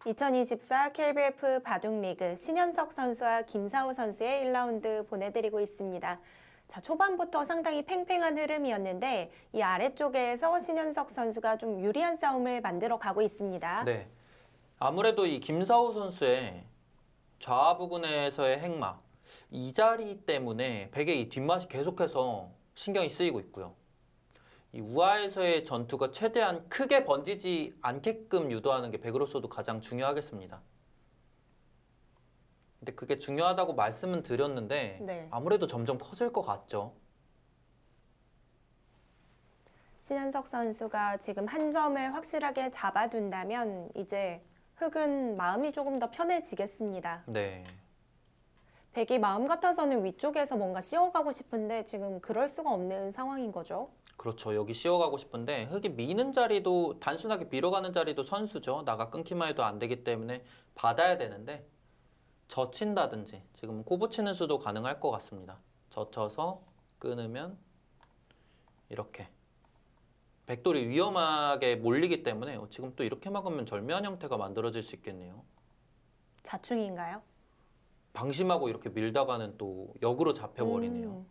(2024) KBF 바둑리그 신현석 선수와 김사우 선수의 1라운드 보내드리고 있습니다. 자, 초반부터 상당히 팽팽한 흐름이었는데 이 아래쪽에서 신현석 선수가 좀 유리한 싸움을 만들어 가고 있습니다. 네, 아무래도 이 김사우 선수의 좌 부근에서의 행마, 이 자리 때문에 백의 이 뒷맛이 계속해서 신경이 쓰이고 있고요. 이 우하에서의 전투가 최대한 크게 번지지 않게끔 유도하는 게 백으로서도 가장 중요하겠습니다. 근데 그게 중요하다고 말씀은 드렸는데 네. 아무래도 점점 커질 것 같죠. 신현석 선수가 지금 한 점을 확실하게 잡아둔다면 이제 흑은 마음이 조금 더 편해지겠습니다. 네. 백이 마음 같아서는 위쪽에서 뭔가 씌워가고 싶은데 지금 그럴 수가 없는 상황인 거죠. 그렇죠. 여기 씌워가고 싶은데 흑이 미는 자리도 단순하게 밀어가는 자리도 선수죠. 나가 끊기만 해도 안 되기 때문에 받아야 되는데 젖힌다든지 지금 코 붙이는 수도 가능할 것 같습니다. 젖혀서 끊으면 이렇게 백돌이 위험하게 몰리기 때문에 지금 또 이렇게 막으면 절묘한 형태가 만들어질 수 있겠네요. 자충인가요? 방심하고 이렇게 밀다가는 또 역으로 잡혀버리네요.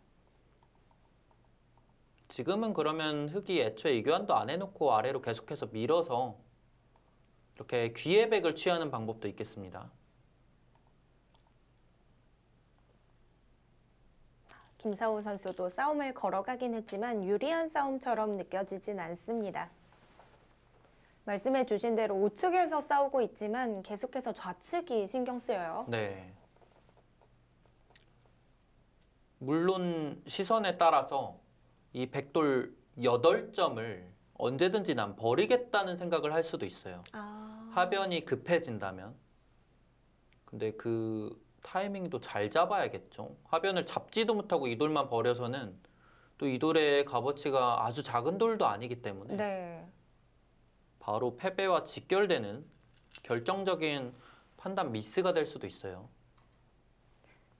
지금은 그러면 흑이 애초에 이교환도 안 해놓고 아래로 계속해서 밀어서 이렇게 귀의 백을 취하는 방법도 있겠습니다. 김사우 선수도 싸움을 걸어가긴 했지만 유리한 싸움처럼 느껴지진 않습니다. 말씀해 주신 대로 우측에서 싸우고 있지만 계속해서 좌측이 신경 쓰여요. 네. 물론 시선에 따라서 이 백돌 8점을 언제든지 난 버리겠다는 생각을 할 수도 있어요. 하변이 급해진다면. 근데 그 타이밍도 잘 잡아야겠죠. 하변을 잡지도 못하고 이 돌만 버려서는 또 이 돌의 값어치가 아주 작은 돌도 아니기 때문에 네. 바로 패배와 직결되는 결정적인 판단 미스가 될 수도 있어요.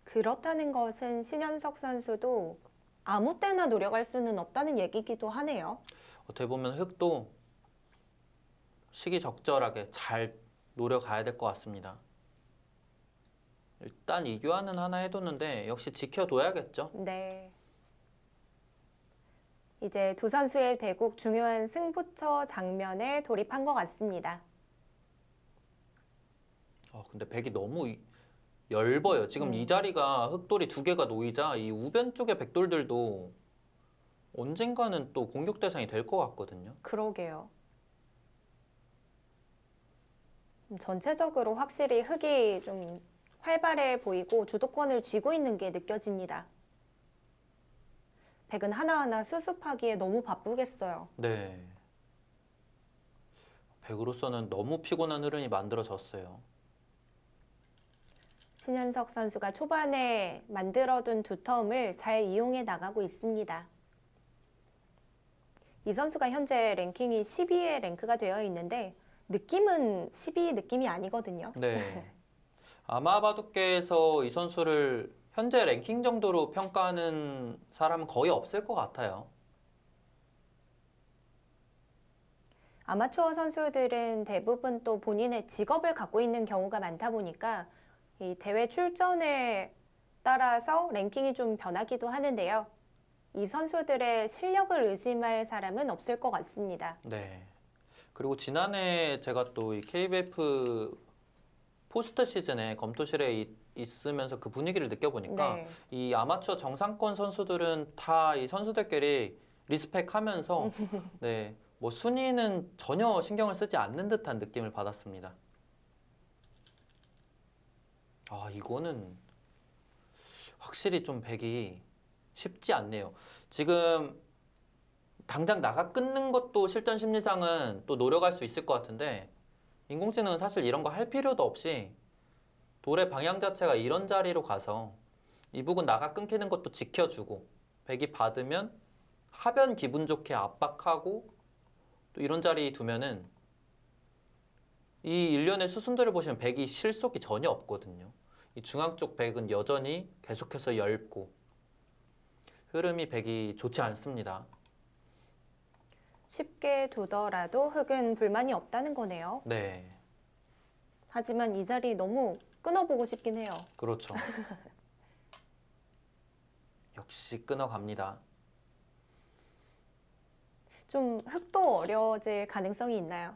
그렇다는 것은 신현석 선수도 아무 때나 노력할 수는 없다는 얘기기도 하네요. 어떻게 보면 흑도 시기적절하게 잘 노려가야 될 것 같습니다. 일단 이교환은 하나 해뒀는데 역시 지켜둬야겠죠. 네. 이제 두 선수의 대국 중요한 승부처 장면에 돌입한 것 같습니다. 근데 백이 너무 얇아요. 지금 이 자리가 흑돌이 2개가 놓이자 이 우변 쪽의 백돌들도 언젠가는 또 공격 대상이 될 것 같거든요. 그러게요. 전체적으로 확실히 흑이 좀 활발해 보이고 주도권을 쥐고 있는 게 느껴집니다. 백은 하나하나 수습하기에 너무 바쁘겠어요. 네. 백으로서는 너무 피곤한 흐름이 만들어졌어요. 신현석 선수가 초반에 만들어둔 두 텀을 잘 이용해 나가고 있습니다. 이 선수가 현재 랭킹이 12에 랭크가 되어 있는데 느낌은 12 느낌이 아니거든요. 네. 아마바둑계에서 이 선수를 현재 랭킹 정도로 평가하는 사람은 거의 없을 것 같아요. 아마추어 선수들은 대부분 또 본인의 직업을 갖고 있는 경우가 많다 보니까 이 대회 출전에 따라서 랭킹이 좀 변하기도 하는데요. 이 선수들의 실력을 의심할 사람은 없을 것 같습니다. 네. 그리고 제가 또 이 KBF 포스트 시즌에 검토실에 있으면서 그 분위기를 느껴보니까 네. 이 아마추어 정상권 선수들은 다 이 선수들끼리 리스펙하면서 네, 뭐 순위는 전혀 신경을 쓰지 않는 듯한 느낌을 받았습니다. 이거는 확실히 좀 백이 쉽지 않네요. 지금 당장 나가 끊는 것도 실전 심리상은 또 노력할 수 있을 것 같은데 인공지능은 사실 이런 거 할 필요도 없이 돌의 방향 자체가 이런 자리로 가서 이 부분 나가 끊기는 것도 지켜주고 백이 받으면 하변 기분 좋게 압박하고 또 이런 자리 두면은 이 일련의 수순들을 보시면 백이 실속이 전혀 없거든요. 이 중앙 쪽 백은 여전히 계속해서 얇고 흐름이 백이 좋지 않습니다. 쉽게 두더라도 흑은 불만이 없다는 거네요. 네, 하지만 이 자리 너무 끊어보고 싶긴 해요. 그렇죠. 역시 끊어갑니다. 좀 흑도 어려워질 가능성이 있나요?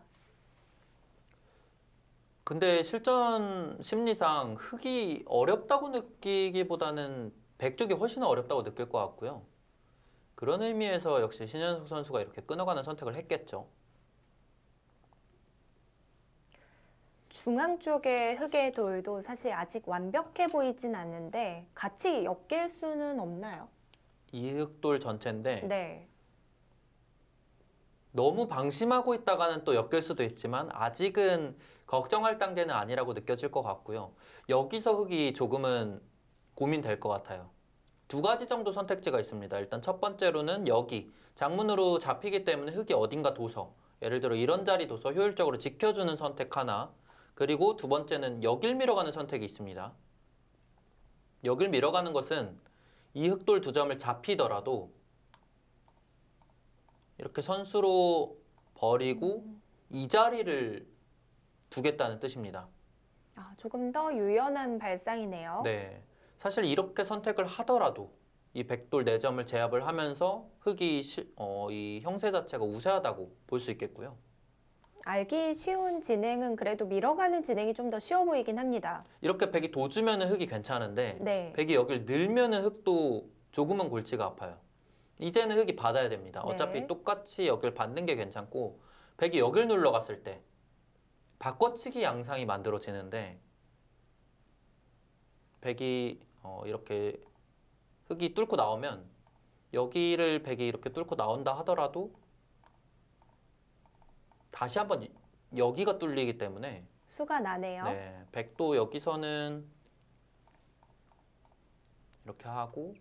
근데 실전 심리상 흑이 어렵다고 느끼기보다는 백 쪽이 훨씬 어렵다고 느낄 것 같고요. 그런 의미에서 역시 신현석 선수가 이렇게 끊어가는 선택을 했겠죠. 중앙 쪽의 흑의 돌도 사실 아직 완벽해 보이진 않는데 같이 엮일 수는 없나요? 이 흑돌 전체인데 네. 너무 방심하고 있다가는 또 엮일 수도 있지만 아직은 걱정할 단계는 아니라고 느껴질 것 같고요. 여기서 흑이 조금은 고민될 것 같아요. 두 가지 정도 선택지가 있습니다. 일단 첫 번째로는 여기 장문으로 잡히기 때문에 흑이 어딘가 둬서 예를 들어 이런 자리 둬서 효율적으로 지켜주는 선택 하나, 그리고 두 번째는 여길 밀어가는 선택이 있습니다. 여길 밀어가는 것은 이 흑돌 두 점을 잡히더라도 이렇게 선수로 버리고 이 자리를 두겠다는 뜻입니다. 아, 조금 더 유연한 발상이네요. 네, 사실 이렇게 선택을 하더라도 이 백돌 4점을 제압을 하면서 흑이 이 형세 자체가 우세하다고 볼 수 있겠고요. 알기 쉬운 진행은 그래도 밀어가는 진행이 좀 더 쉬워 보이긴 합니다. 이렇게 백이 도주면은 흑이 괜찮은데 네. 백이 여길 늘면은 흑도 조금은 골치가 아파요. 이제는 흑이 받아야 됩니다. 네. 어차피 똑같이 여길 받는 게 괜찮고 백이 여길 눌러갔을 때 바꿔치기 양상이 만들어지는데 백이 이렇게 흑이 뚫고 나오면 여기를 백이 이렇게 뚫고 나온다 하더라도 다시 한번 여기가 뚫리기 때문에 수가 나네요. 네, 백도 여기서는 이렇게 하고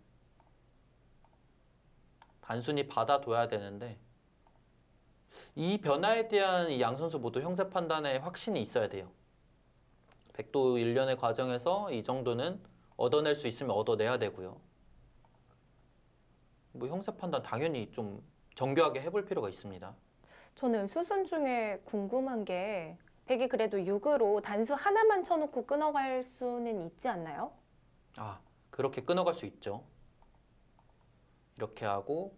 단순히 받아둬야 되는데 이 변화에 대한 이 양 선수 모두 형세 판단에 확신이 있어야 돼요. 백도 일련의 과정에서 이 정도는 얻어낼 수 있으면 얻어내야 되고요. 뭐 형세 판단 당연히 좀 정교하게 해볼 필요가 있습니다. 저는 수순 중에 궁금한 게 백이 그래도 6으로 단수 하나만 쳐놓고 끊어갈 수는 있지 않나요? 아, 그렇게 끊어갈 수 있죠. 이렇게 하고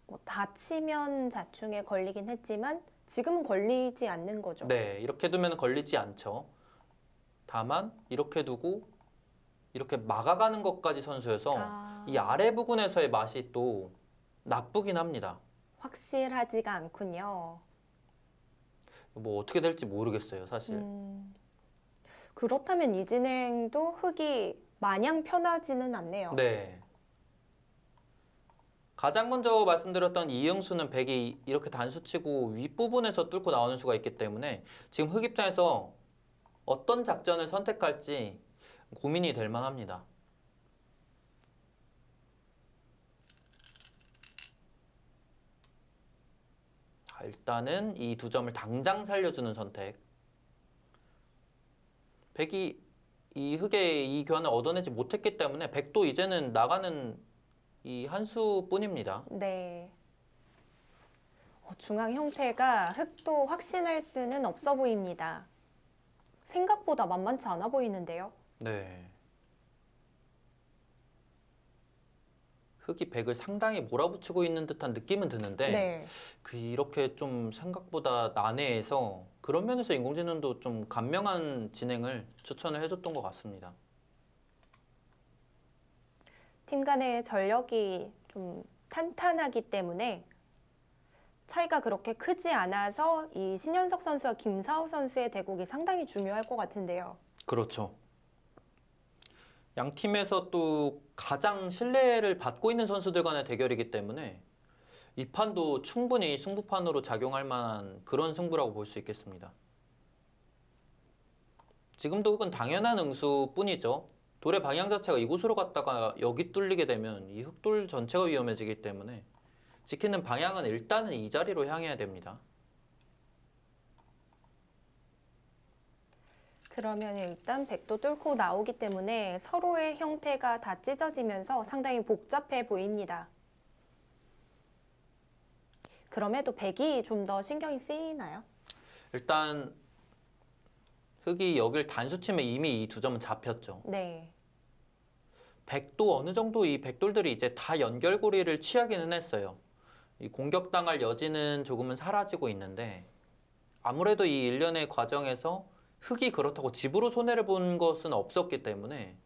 뭐 다치면 자충에 걸리긴 했지만 지금은 걸리지 않는 거죠. 네, 이렇게 두면 걸리지 않죠. 다만 이렇게 두고 이렇게 막아가는 것까지 선수여서 이 아래 부분에서의 맛이 또 나쁘긴 합니다. 확실하지가 않군요. 뭐 어떻게 될지 모르겠어요, 사실. 그렇다면 이 진행도 흑이 마냥 편하지는 않네요. 네. 가장 먼저 말씀드렸던 이응수는 백이 이렇게 단수치고 윗부분에서 뚫고 나오는 수가 있기 때문에 지금 흑 입장에서 어떤 작전을 선택할지 고민이 될 만합니다. 자, 일단은 이 두 점을 당장 살려주는 선택. 백이 이 흑의 이 교환을 얻어내지 못했기 때문에 백도 이제는 나가는 이 한 수뿐입니다. 네. 중앙 형태가 흑도 확신할 수는 없어 보입니다. 생각보다 만만치 않아 보이는데요. 네. 흑이 백을 상당히 몰아붙이고 있는 듯한 느낌은 드는데 네. 이렇게 좀 생각보다 난해해서 그런 면에서 인공지능도 좀 간명한 진행을 추천을 해줬던 것 같습니다. 팀 간의 전력이 좀 탄탄하기 때문에 차이가 그렇게 크지 않아서 이 신현석 선수와 김사우 선수의 대국이 상당히 중요할 것 같은데요. 그렇죠. 양 팀에서 또 가장 신뢰를 받고 있는 선수들 간의 대결이기 때문에 이 판도 충분히 승부판으로 작용할 만한 그런 승부라고 볼 수 있겠습니다. 지금도 흑은 당연한 응수뿐이죠. 돌의 방향 자체가 이곳으로 갔다가 여기 뚫리게 되면 이 흑돌 전체가 위험해지기 때문에 지키는 방향은 일단은 이 자리로 향해야 됩니다. 그러면 일단 백도 뚫고 나오기 때문에 서로의 형태가 다 찢어지면서 상당히 복잡해 보입니다. 그럼에도 백이 좀 더 신경이 쓰이나요? 일단 흑이 여길 단수 치면 이미 이 두 점은 잡혔죠. 네. 백도 어느 정도 이 백돌들이 이제 다 연결고리를 취하기는 했어요. 이 공격당할 여지는 조금은 사라지고 있는데 아무래도 이 일련의 과정에서 흑이 그렇다고 집으로 손해를 본 것은 없었기 때문에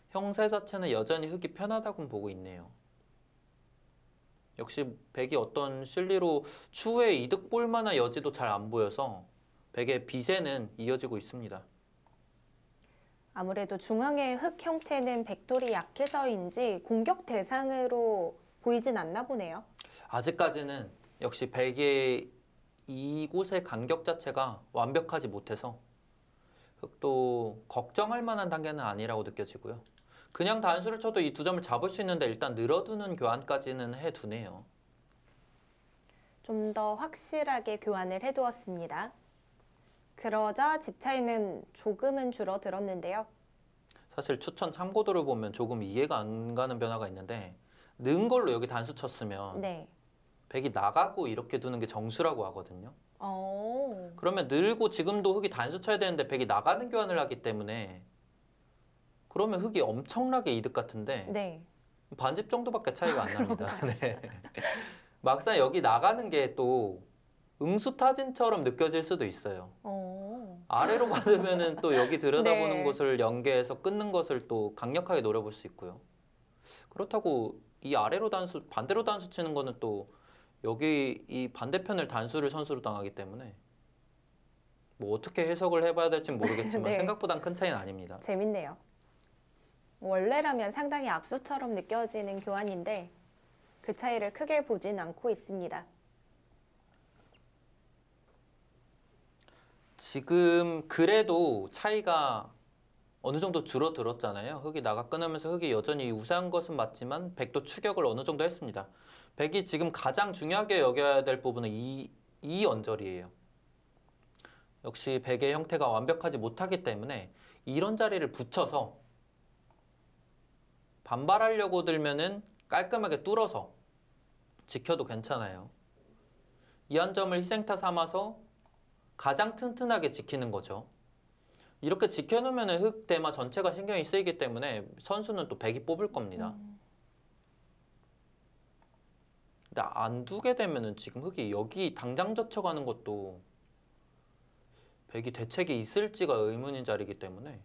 형세 자체는 여전히 흑이 편하다고 보고 있네요. 역시 백이 어떤 실리로 추후에 이득 볼 만한 여지도 잘 안 보여서 백의 비세는 이어지고 있습니다. 아무래도 중앙의 흑 형태는 백돌이 약해서인지 공격 대상으로 보이진 않나 보네요. 아직까지는 역시 백의 이곳의 간격 자체가 완벽하지 못해서 흑도 걱정할 만한 단계는 아니라고 느껴지고요. 그냥 단수를 쳐도 이 두 점을 잡을 수 있는데 일단 늘어두는 교환까지는 해두네요. 좀 더 확실하게 교환을 해두었습니다. 그러자 집 차이는 조금은 줄어들었는데요. 사실 추천 참고도를 보면 조금 이해가 안 가는 변화가 있는데 는 걸로 여기 단수 쳤으면 네. 백이 나가고 이렇게 두는 게 정수라고 하거든요. 어, 그러면 늘고 지금도 흑이 단수 쳐야 되는데 백이 나가는 교환을 하기 때문에 그러면 흑이 엄청나게 이득 같은데 네. 반집 정도밖에 차이가 안 납니다. 네. 막상 여기 나가는 게 또 응수타진처럼 느껴질 수도 있어요. 어, 아래로 받으면은 또 여기 들여다보는 네. 곳을 연계해서 끊는 것을 또 강력하게 노려볼 수 있고요. 그렇다고 이 아래로 단수, 반대로 단수 치는 거는 또 여기 이 반대편을 단수를 선수로 당하기 때문에 뭐 어떻게 해석을 해봐야 될지 모르겠지만 네. 생각보단 큰 차이는 아닙니다. 재밌네요. 원래라면 상당히 악수처럼 느껴지는 교환인데 그 차이를 크게 보진 않고 있습니다. 지금 그래도 차이가 어느 정도 줄어들었잖아요. 흑이 나가 끊으면서 흑이 여전히 우세한 것은 맞지만 백도 추격을 어느 정도 했습니다. 백이 지금 가장 중요하게 여겨야 될 부분은 이 언저리예요. 역시 백의 형태가 완벽하지 못하기 때문에 이런 자리를 붙여서 반발하려고 들면은 깔끔하게 뚫어서 지켜도 괜찮아요. 이 한 점을 희생타 삼아서 가장 튼튼하게 지키는 거죠. 이렇게 지켜놓으면 흑 대마 전체가 신경이 쓰이기 때문에 선수는 또 백이 뽑을 겁니다. 근데 안 두게 되면은 지금 흑이 여기 당장 젖혀가는 것도 백이 대책이 있을지가 의문인 자리이기 때문에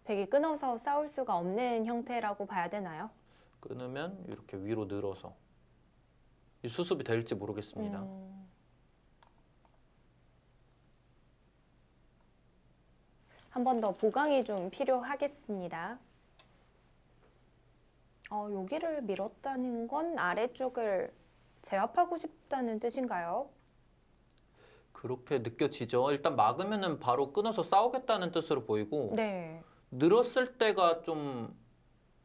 백이 끊어서 싸울 수가 없는 형태라고 봐야 되나요? 끊으면 이렇게 위로 늘어서 이 수습이 될지 모르겠습니다. 한 번 더 보강이 좀 필요하겠습니다. 여기를 밀었다는 건 아래쪽을 제압하고 싶다는 뜻인가요? 그렇게 느껴지죠. 일단 막으면은 바로 끊어서 싸우겠다는 뜻으로 보이고 네. 늘었을 때가 좀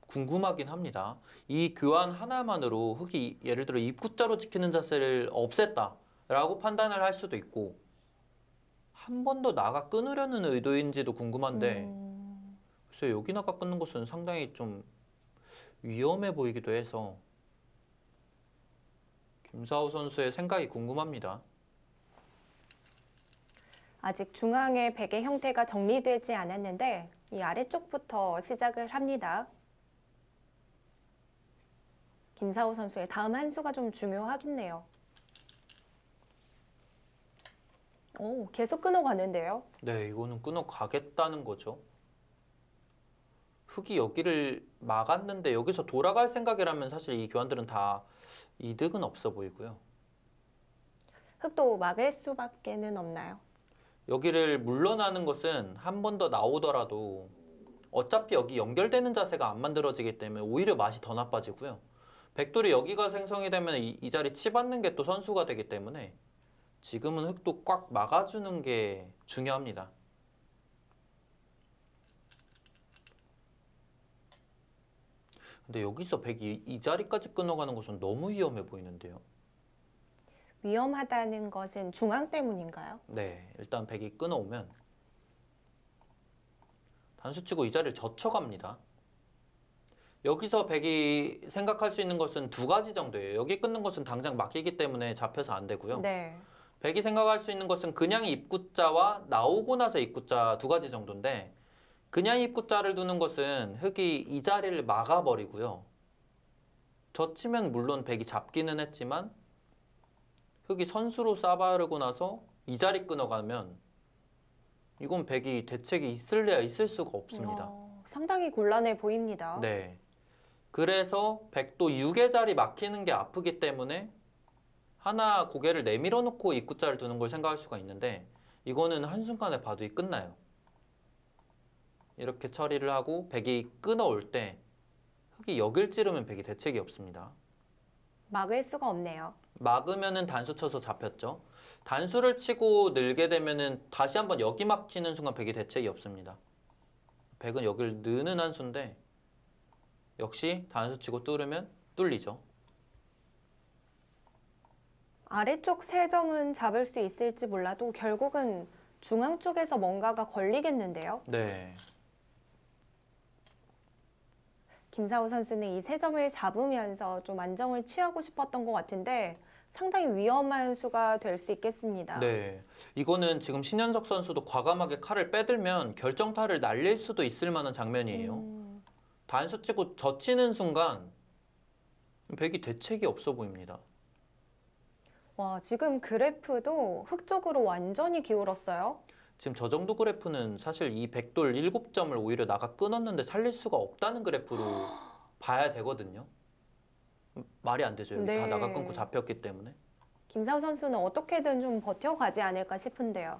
궁금하긴 합니다. 이 교환 하나만으로 흑이 예를 들어 입구자로 지키는 자세를 없앴다라고 판단을 할 수도 있고 한 번 더 나가 끊으려는 의도인지도 궁금한데 글쎄 여기 나가 끊는 것은 상당히 좀 위험해 보이기도 해서 김사우 선수의 생각이 궁금합니다. 아직 중앙의 백의 형태가 정리되지 않았는데 이 아래쪽부터 시작을 합니다. 김사우 선수의 다음 한 수가 좀 중요하겠네요. 오, 계속 끊어가는데요. 네, 이거는 끊어가겠다는 거죠. 흑이 여기를 막았는데 여기서 돌아갈 생각이라면 사실 이 교환들은 다 이득은 없어 보이고요. 흑도 막을 수밖에는 없나요? 여기를 물러나는 것은 한 번 더 나오더라도 어차피 여기 연결되는 자세가 안 만들어지기 때문에 오히려 맛이 더 나빠지고요. 백돌이 여기가 생성이 되면 이 자리 치받는 게 또 선수가 되기 때문에 지금은 흑도 꽉 막아주는 게 중요합니다. 근데 여기서 백이 이 자리까지 끊어가는 것은 너무 위험해 보이는데요. 위험하다는 것은 중앙 때문인가요? 네, 일단 백이 끊어오면 단수치고 이 자리를 젖혀갑니다. 여기서 백이 생각할 수 있는 것은 두 가지 정도예요. 여기 끊는 것은 당장 막히기 때문에 잡혀서 안 되고요. 네. 백이 생각할 수 있는 것은 그냥 입구자와 나오고 나서 입구자 두 가지 정도인데, 그냥 입구자를 두는 것은 흑이 이 자리를 막아버리고요. 젖히면 물론 백이 잡기는 했지만 흑이 선수로 싸바르고 나서 이 자리 끊어가면 이건 백이 대책이 있을래야 있을 수가 없습니다. 상당히 곤란해 보입니다. 네. 그래서 백도 6의 자리 막히는 게 아프기 때문에 하나 고개를 내밀어 놓고 입구자를 두는 걸 생각할 수가 있는데, 이거는 한순간에 바둑이 끝나요. 이렇게 처리를 하고 백이 끊어올 때 흑이 여길 찌르면 백이 대책이 없습니다. 막을 수가 없네요. 막으면은 단수 쳐서 잡혔죠. 단수를 치고 늘게 되면은 다시 한번 여기 막히는 순간 백이 대책이 없습니다. 백은 여길 느는 한 수인데 역시 단수 치고 뚫으면 뚫리죠. 아래쪽 세 점은 잡을 수 있을지 몰라도 결국은 중앙 쪽에서 뭔가가 걸리겠는데요. 네. 김사우 선수는 이 세 점을 잡으면서 좀 안정을 취하고 싶었던 것 같은데 상당히 위험한 수가 될 수 있겠습니다. 네. 이거는 지금 신현석 선수도 과감하게 칼을 빼들면 결정타를 날릴 수도 있을 만한 장면이에요. 단수 치고 젖히는 순간 백이 대책이 없어 보입니다. 와, 지금 그래프도 흑 쪽으로 완전히 기울었어요. 지금 저 정도 그래프는 사실 이 백돌 7점을 오히려 나가 끊었는데 살릴 수가 없다는 그래프로 봐야 되거든요. 말이 안 되죠. 여기 네. 다 나가 끊고 잡혔기 때문에. 김사우 선수는 어떻게든 좀 버텨가지 않을까 싶은데요.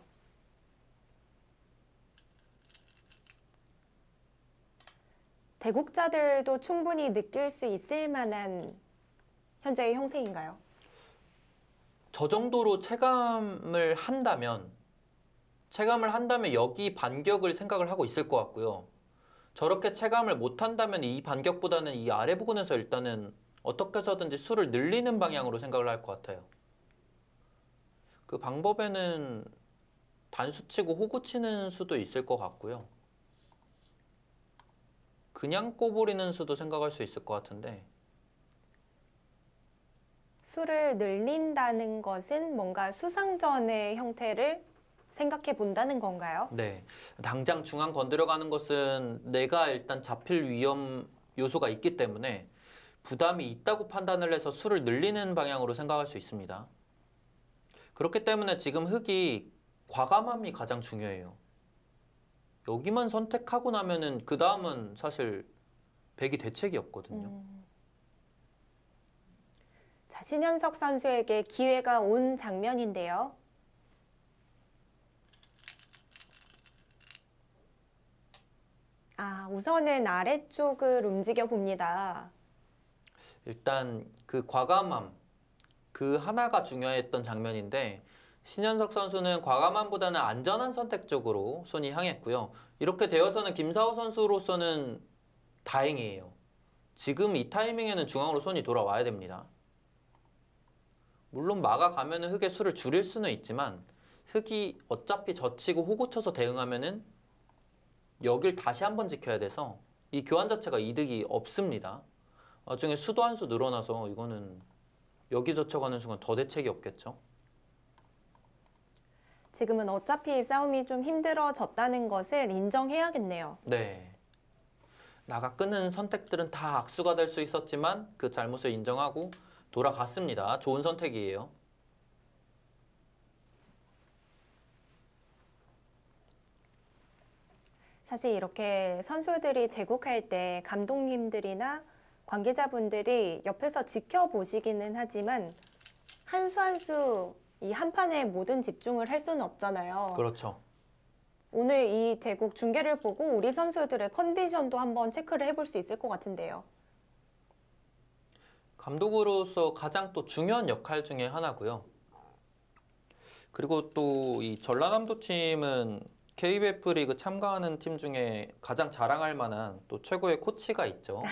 대국자들도 충분히 느낄 수 있을 만한 현재의 형세인가요? 저 정도로 체감을 한다면 여기 반격을 생각을 하고 있을 것 같고요. 저렇게 체감을 못 한다면 이 반격보다는 이 아래 부분에서 일단은 어떻게 해서든지 수를 늘리는 방향으로 생각을 할 것 같아요. 그 방법에는 단수 치고 호구 치는 수도 있을 것 같고요. 그냥 꼬부리는 수도 생각할 수 있을 것 같은데, 수를 늘린다는 것은 뭔가 수상전의 형태를 생각해 본다는 건가요? 네, 당장 중앙 건드려가는 것은 내가 일단 잡힐 위험 요소가 있기 때문에 부담이 있다고 판단을 해서 수를 늘리는 방향으로 생각할 수 있습니다. 그렇기 때문에 지금 흑이 과감함이 가장 중요해요. 여기만 선택하고 나면은 그 다음은 사실 백이 대책이 없거든요. 자, 신현석 선수에게 기회가 온 장면인데요. 우선은 아래쪽을 움직여 봅니다. 일단 그 과감함, 그 하나가 중요했던 장면인데, 신현석 선수는 과감함보다는 안전한 선택 쪽으로 손이 향했고요. 이렇게 되어서는 김사우 선수로서는 다행이에요. 지금 이 타이밍에는 중앙으로 손이 돌아와야 됩니다. 물론 막아가면은 흑의 수를 줄일 수는 있지만 흑이 어차피 젖히고 호구 쳐서 대응하면은 여길 다시 한번 지켜야 돼서 이 교환 자체가 이득이 없습니다. 나중에 수도 한 수 늘어나서 이거는 여기 젖혀가는 순간 더 대책이 없겠죠. 지금은 어차피 싸움이 좀 힘들어졌다는 것을 인정해야겠네요. 네. 나가 끊는 선택들은 다 악수가 될 수 있었지만 그 잘못을 인정하고 돌아갔습니다. 좋은 선택이에요. 사실 이렇게 선수들이 제국할 때 감독님들이나 관계자분들이 옆에서 지켜보시기는 하지만 한 수 한 수 이 한 판에 모든 집중을 할 수는 없잖아요. 그렇죠. 오늘 이 대국 중계를 보고 우리 선수들의 컨디션도 한번 체크를 해볼 수 있을 것 같은데요. 감독으로서 가장 또 중요한 역할 중에 하나고요. 그리고 또 이 전라남도 팀은 KBF 리그 참가하는 팀 중에 가장 자랑할 만한 또 최고의 코치가 있죠.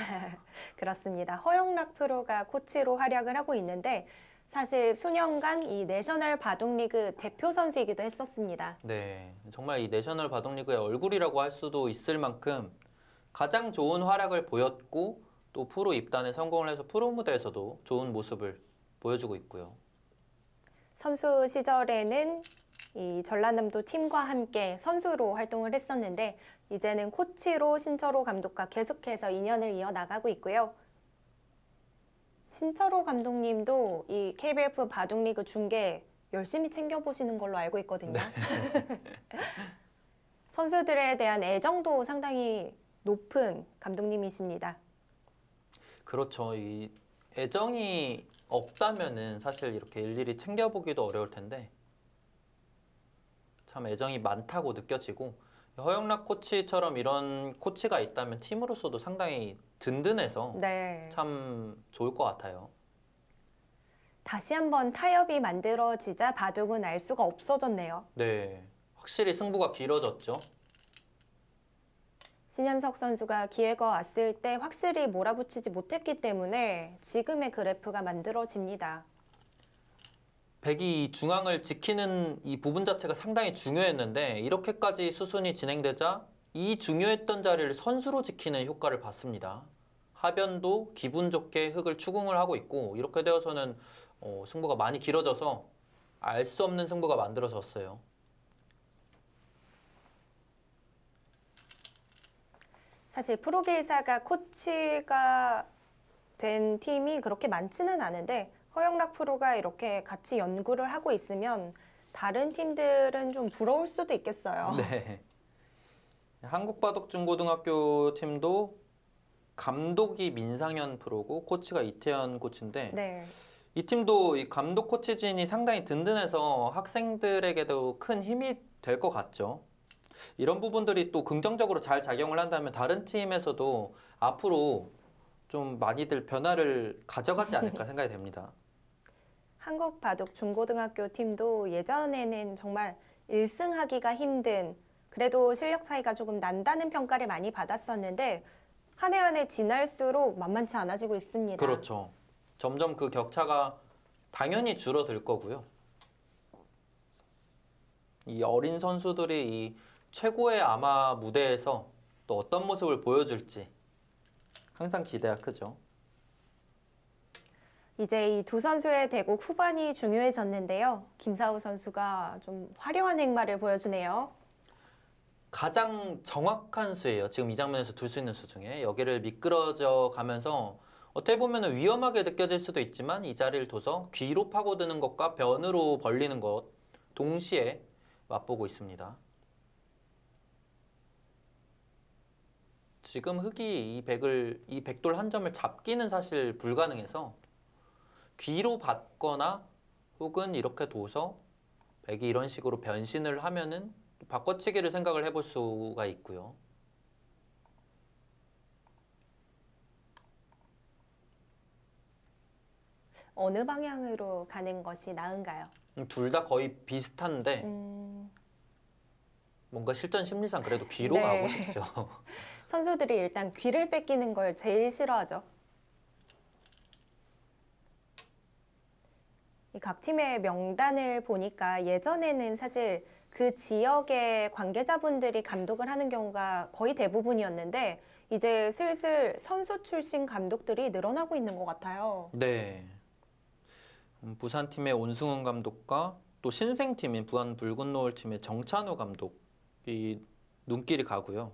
그렇습니다. 허영락 프로가 코치로 활약을 하고 있는데 사실 수년간 이 내셔널 바둑리그 대표 선수이기도 했었습니다. 네, 정말 이 내셔널 바둑리그의 얼굴이라고 할 수도 있을 만큼 가장 좋은 활약을 보였고 또 프로 입단에 성공을 해서 프로 무대에서도 좋은 모습을 보여주고 있고요. 선수 시절에는 이 전라남도 팀과 함께 선수로 활동을 했었는데 이제는 코치로 신철호 감독과 계속해서 인연을 이어나가고 있고요. 신철호 감독님도 이 KBF 바둑리그 중계 열심히 챙겨보시는 걸로 알고 있거든요. 선수들에 대한 애정도 상당히 높은 감독님이십니다. 그렇죠. 이 애정이 없다면은 사실 이렇게 일일이 챙겨보기도 어려울 텐데 참 애정이 많다고 느껴지고 허영락 코치처럼 이런 코치가 있다면 팀으로서도 상당히 든든해서 네. 참 좋을 것 같아요. 다시 한번 타협이 만들어지자 바둑은 알 수가 없어졌네요. 네, 확실히 승부가 길어졌죠. 신현석 선수가 기회가 왔을 때 확실히 몰아붙이지 못했기 때문에 지금의 그래프가 만들어집니다. 백이 이 중앙을 지키는 이 부분 자체가 상당히 중요했는데 이렇게까지 수순이 진행되자 이 중요했던 자리를 선수로 지키는 효과를 봤습니다. 하변도 기분 좋게 흙을 추궁을 하고 있고 이렇게 되어서는 승부가 많이 길어져서 알 수 없는 승부가 만들어졌어요. 사실 프로게이사가 코치가 된 팀이 그렇게 많지는 않은데 허영락 프로가 이렇게 같이 연구를 하고 있으면 다른 팀들은 좀 부러울 수도 있겠어요. 네. 한국바둑중고등학교 팀도 감독이 민상현 프로고 코치가 이태현 코치인데 네. 이 팀도 이 감독 코치진이 상당히 든든해서 학생들에게도 큰 힘이 될 것 같죠. 이런 부분들이 또 긍정적으로 잘 작용을 한다면 다른 팀에서도 앞으로 좀 많이들 변화를 가져가지 않을까 생각이 됩니다. 한국바둑중고등학교 팀도 예전에는 정말 1승하기가 힘든 그래도 실력 차이가 조금 난다는 평가를 많이 받았었는데 한 해 한 해 지날수록 만만치 않아지고 있습니다. 그렇죠. 점점 그 격차가 당연히 줄어들 거고요. 이 어린 선수들이 이 최고의 아마 무대에서 또 어떤 모습을 보여줄지 항상 기대가 크죠. 이제 이 두 선수의 대국 후반이 중요해졌는데요. 김사우 선수가 좀 화려한 행마를 보여주네요. 가장 정확한 수예요. 지금 이 장면에서 둘 수 있는 수 중에 여기를 미끄러져 가면서 어떻게 보면 위험하게 느껴질 수도 있지만 이 자리를 둬서 귀로 파고드는 것과 변으로 벌리는 것 동시에 맛보고 있습니다. 지금 흑이 이 백돌 한 점을 잡기는 사실 불가능해서 귀로 받거나 혹은 이렇게 둬서 백이 이런 식으로 변신을 하면은 바꿔치기를 생각을 해볼 수가 있고요. 어느 방향으로 가는 것이 나은가요? 둘 다 거의 비슷한데 뭔가 실전 심리상 그래도 귀로 네. 가고 싶죠. 선수들이 일단 귀를 뺏기는 걸 제일 싫어하죠. 이 각 팀의 명단을 보니까 예전에는 사실 그 지역의 관계자분들이 감독을 하는 경우가 거의 대부분이었는데 이제 슬슬 선수 출신 감독들이 늘어나고 있는 것 같아요. 네. 부산팀의 온승훈 감독과 또 신생팀인 부안 붉은 노을 팀의 정찬호 감독이 눈길이 가고요.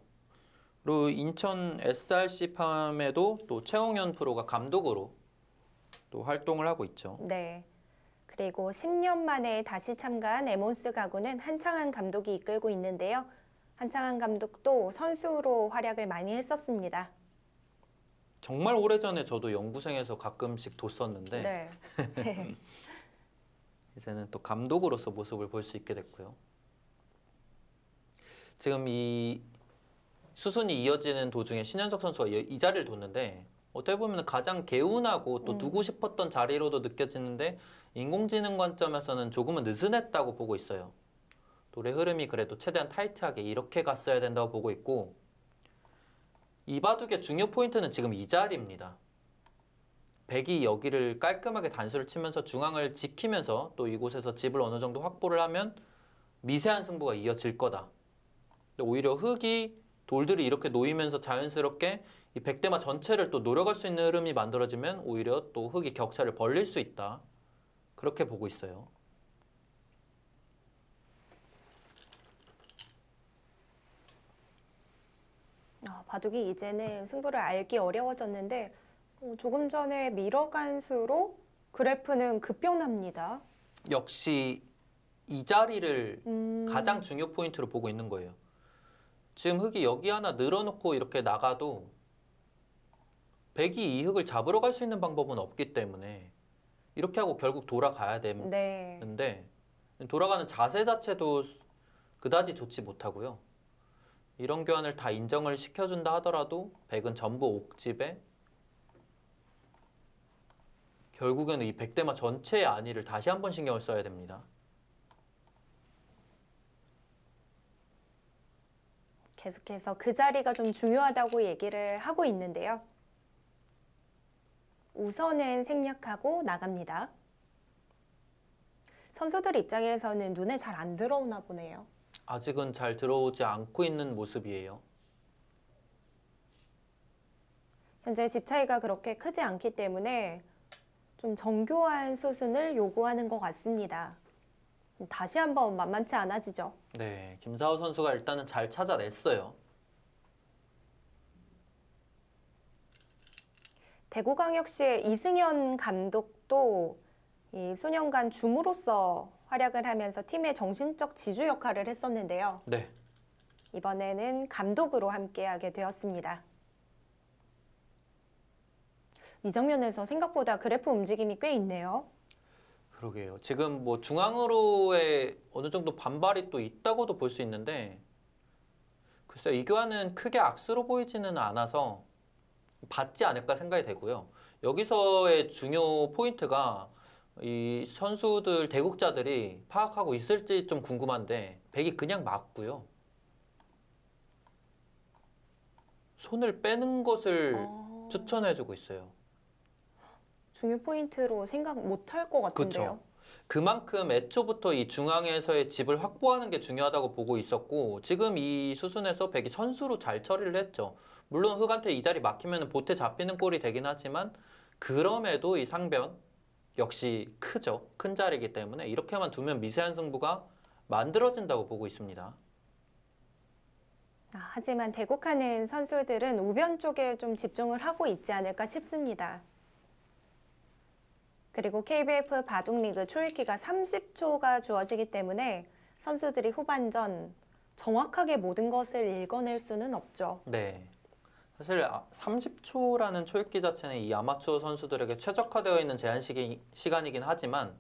그리고 인천 SRC팜에도 또 최홍현 프로가 감독으로 또 활동을 하고 있죠. 네. 그리고 10년 만에 다시 참가한 에몬스 가구는 한창한 감독이 이끌고 있는데요. 한창한 감독도 선수로 활약을 많이 했었습니다. 정말 오래전에 저도 연구생에서 가끔씩 뒀었는데 네. 이제는 또 감독으로서 모습을 볼 수 있게 됐고요. 지금 이 수순이 이어지는 도중에 신현석 선수가 이 자리를 뒀는데 어떻게 보면 가장 개운하고 또 두고 싶었던 자리로도 느껴지는데 인공지능 관점에서는 조금은 느슨했다고 보고 있어요. 노래 흐름이 그래도 최대한 타이트하게 이렇게 갔어야 된다고 보고 있고 이 바둑의 중요 포인트는 지금 이 자리입니다. 백이 여기를 깔끔하게 단수를 치면서 중앙을 지키면서 또 이곳에서 집을 어느 정도 확보를 하면 미세한 승부가 이어질 거다. 근데 오히려 흙이 돌들이 이렇게 놓이면서 자연스럽게 이 백대마 전체를 또 노려갈 수 있는 흐름이 만들어지면 오히려 또 흙이 격차를 벌릴 수 있다. 그렇게 보고 있어요. 바둑이 이제는 승부를 알기 어려워졌는데 조금 전에 밀어간 수로 그래프는 급변합니다. 역시 이 자리를 음, 가장 중요 포인트로 보고 있는 거예요. 지금 흙이 여기 하나 늘어놓고 이렇게 나가도 백이 이 흙을 잡으러 갈 수 있는 방법은 없기 때문에 이렇게 하고 결국 돌아가야 네. 되는데 돌아가는 자세 자체도 그다지 좋지 못하고요. 이런 교환을 다 인정을 시켜준다 하더라도 백은 전부 옥집에 결국에는 이 백대마 전체의 안위를 다시 한번 신경을 써야 됩니다. 계속해서 그 자리가 좀 중요하다고 얘기를 하고 있는데요. 우선은 생략하고 나갑니다. 선수들 입장에서는 눈에 잘 안 들어오나 보네요. 아직은 잘 들어오지 않고 있는 모습이에요. 현재 집 차이가 그렇게 크지 않기 때문에 좀 정교한 수순을 요구하는 것 같습니다. 다시 한번 만만치 않아지죠. 네, 김사호 선수가 일단은 잘 찾아냈어요. 대구광역시의 이승현 감독도 이 수년간 주무로서 활약을 하면서 팀의 정신적 지주 역할을 했었는데요. 네, 이번에는 감독으로 함께하게 되었습니다. 이 장면에서 생각보다 그래프 움직임이 꽤 있네요. 그러게요. 지금 뭐 중앙으로의 어느 정도 반발이 또 있다고도 볼 수 있는데 글쎄요, 이 교환은 크게 악수로 보이지는 않아서 받지 않을까 생각이 되고요. 여기서의 중요 포인트가 이 선수들, 대국자들이 파악하고 있을지 좀 궁금한데 백이 그냥 맞고요. 손을 빼는 것을 추천해주고 있어요. 중요 포인트로 생각 못할 것 같은데요. 그렇죠. 그만큼 애초부터 이 중앙에서의 집을 확보하는 게 중요하다고 보고 있었고 지금 이 수순에서 백이 선수로 잘 처리를 했죠. 물론 흑한테 이 자리 막히면 보태 잡히는 꼴이 되긴 하지만 그럼에도 이 상변 역시 크죠. 큰 자리이기 때문에 이렇게만 두면 미세한 승부가 만들어진다고 보고 있습니다. 하지만 대국하는 선수들은 우변 쪽에 좀 집중을 하고 있지 않을까 싶습니다. 그리고 KBF 바둑리그 초읽기가 30초가 주어지기 때문에 선수들이 후반전 정확하게 모든 것을 읽어낼 수는 없죠. 네. 사실 30초라는 초읽기 자체는 이 아마추어 선수들에게 최적화되어 있는 제한 시간이긴 하지만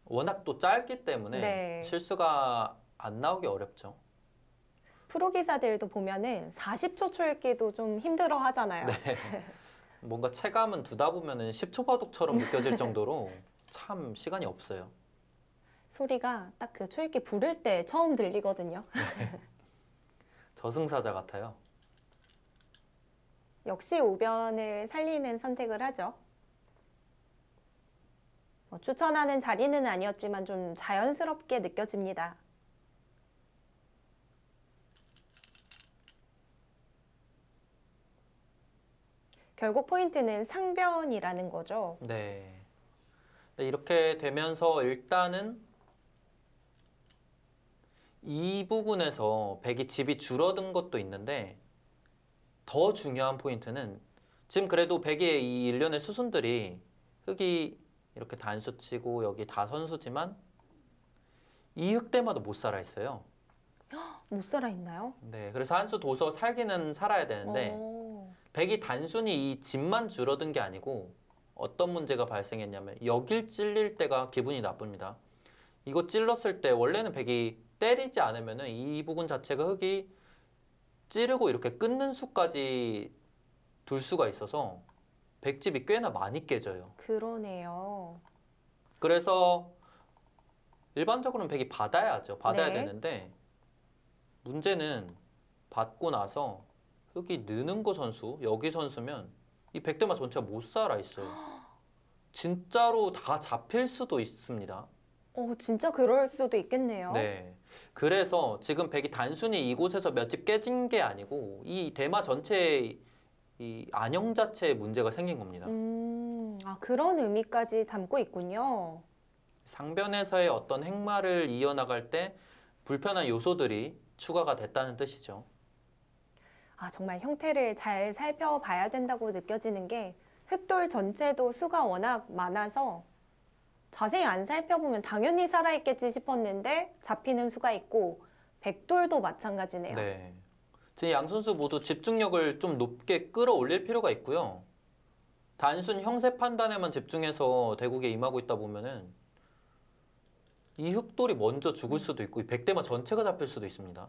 워낙 또 짧기 때문에 네. 실수가 안 나오기 어렵죠. 프로 기사들도 보면은 40초 초읽기도 좀 힘들어 하잖아요. 네. 뭔가 체감은 두다 보면은 10초 바둑처럼 느껴질 정도로 참 시간이 없어요. 소리가 딱 그 초읽기 부를 때 처음 들리거든요. 저승사자 같아요. 역시 우변을 살리는 선택을 하죠. 추천하는 자리는 아니었지만 좀 자연스럽게 느껴집니다. 결국 포인트는 상변이라는 거죠. 네. 네, 이렇게 되면서 일단은 이 부분에서 백이 집이 줄어든 것도 있는데 더 중요한 포인트는 지금 그래도 백의 이 일련의 수순들이 흙이 이렇게 단수 치고 여기 다 선수지만 이 흙대마다 못 살아 있어요. 못 살아 있나요? 네, 그래서 한 수 둬서 살기는 살아야 되는데 백이 단순히 이 집만 줄어든 게 아니고 어떤 문제가 발생했냐면 여길 찔릴 때가 기분이 나쁩니다. 이거 찔렀을 때 원래는 백이 때리지 않으면은 이 부분 자체가 흙이 찌르고 이렇게 끊는 수까지 둘 수가 있어서 백집이 꽤나 많이 깨져요. 그러네요. 그래서 일반적으로는 백이 받아야죠. 받아야 네. 되는데 문제는 받고 나서 흙이 느는 거 선수, 여기 선수면 이 백대마 전체가 못 살아 있어요. 진짜로 다 잡힐 수도 있습니다. 진짜 그럴 수도 있겠네요. 네. 그래서 지금 백이 단순히 이곳에서 몇 집 깨진 게 아니고 이 대마 전체의 이 안형 자체에 문제가 생긴 겁니다. 그런 의미까지 담고 있군요. 상변에서의 어떤 행마를 이어나갈 때 불편한 요소들이 추가가 됐다는 뜻이죠. 정말 형태를 잘 살펴봐야 된다고 느껴지는 게 흑돌 전체도 수가 워낙 많아서 자세히 안 살펴보면 당연히 살아있겠지 싶었는데 잡히는 수가 있고 백돌도 마찬가지네요. 네. 지금 양 선수 모두 집중력을 좀 높게 끌어올릴 필요가 있고요. 단순 형세 판단에만 집중해서 대국에 임하고 있다 보면은 이 흑돌이 먼저 죽을 수도 있고 이 백대마 전체가 잡힐 수도 있습니다.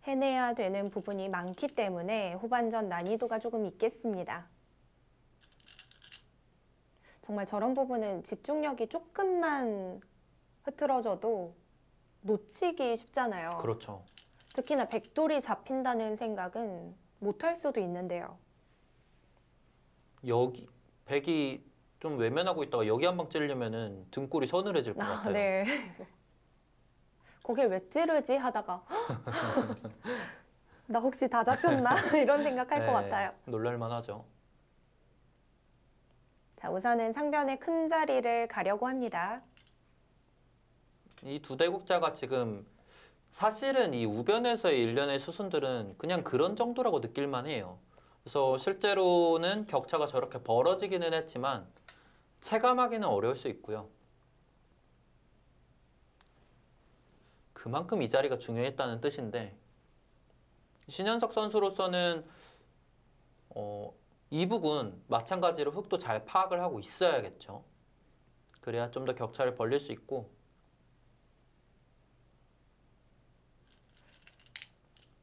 해내야 되는 부분이 많기 때문에 후반전 난이도가 조금 있겠습니다. 정말 저런 부분은 집중력이 조금만 흐트러져도 놓치기 쉽잖아요. 그렇죠. 특히나 백돌이 잡힌다는 생각은 못할 수도 있는데요. 여기 백이 좀 외면하고 있다가 여기 한 방 찌르려면은 등골이 서늘해질 것 같아요. 네. 거길 왜 찌르지 하다가 나 혹시 다 잡혔나 이런 생각할 것 같아요. 놀랄만 하죠. 자, 우선은 상변의 큰 자리를 가려고 합니다. 이 두 대국자가 지금 사실은 이 우변에서의 일련의 수순들은 그냥 그런 정도라고 느낄만 해요. 그래서 실제로는 격차가 저렇게 벌어지기는 했지만 체감하기는 어려울 수 있고요. 그만큼 이 자리가 중요했다는 뜻인데 신현석 선수로서는 이 부분 마찬가지로 흑도 잘 파악을 하고 있어야겠죠. 그래야 좀 더 격차를 벌릴 수 있고